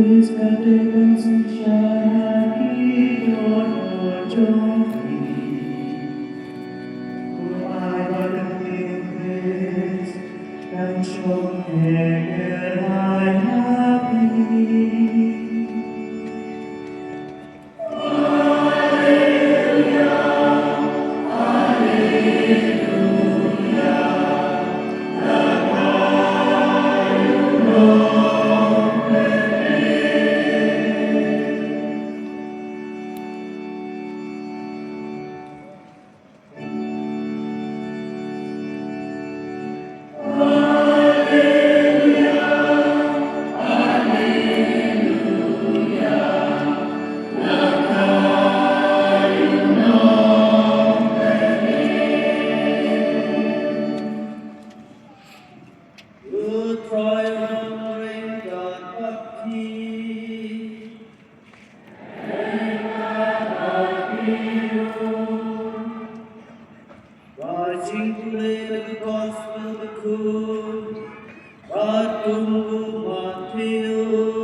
katakan syahid jodoh I but the things and show here I happy. Good triumph, reign God of peace. Rising to live the gospel the good, God tunggu Matius.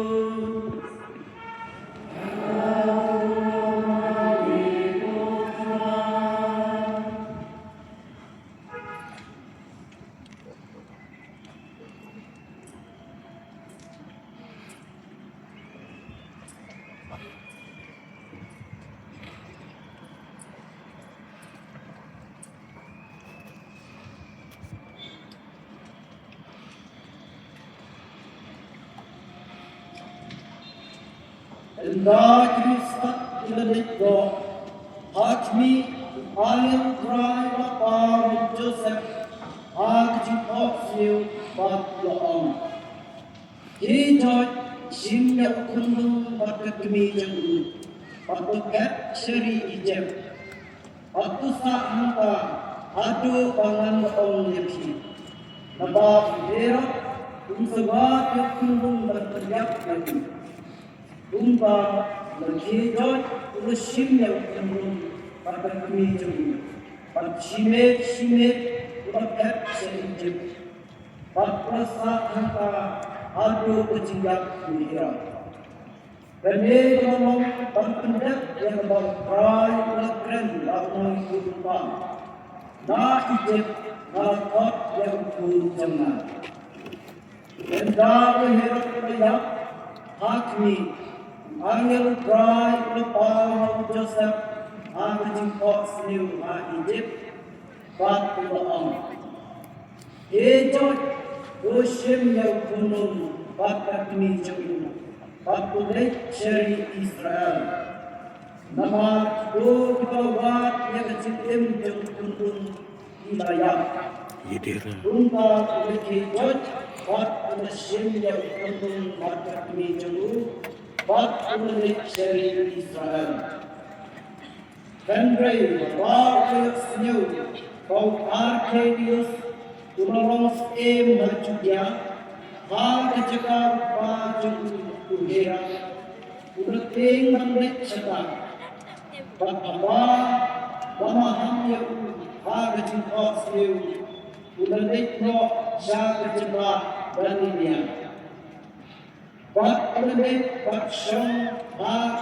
En dag Kristus till ditt dag, hakmi alien cry of Joseph, hakji opsiu bat laong. Hijau simnya kundung pada kami jenggu, pada kat seri ijem, pada sak hanta adu pangan laong yaki. Nabab herok umsebat kundung berteriak lagi. Umba berhijau urusimnya kundung pada kami jenggu, pada simet pada seri ijem, pada sak hanta adu berjinggak kuliah. Kami ngomong pendak yang berperai lakren laknoi kumpang. Na ijib na kot yang pun jangan. Kendak herok kayak hakmi angel perai lepau Joseph angin kot seniu na ijib bat laong. Hijau usim yang kunung pada kami jenggu, pada seri Israel. Nama do kawat yang kecil yang kunung wilayah. Rumpa hijau pada usim yang kunung pada kami jenggu, pada seri Israel. Kendrai warga seniu kau Arcadius Tunolong em berjudia, hal kecekar baju kuhera, uleting mandek cekar, bapa bama hamnya hal kecekar seliu, uleting no jaga cekar berniaga, bat uleting bat syong hal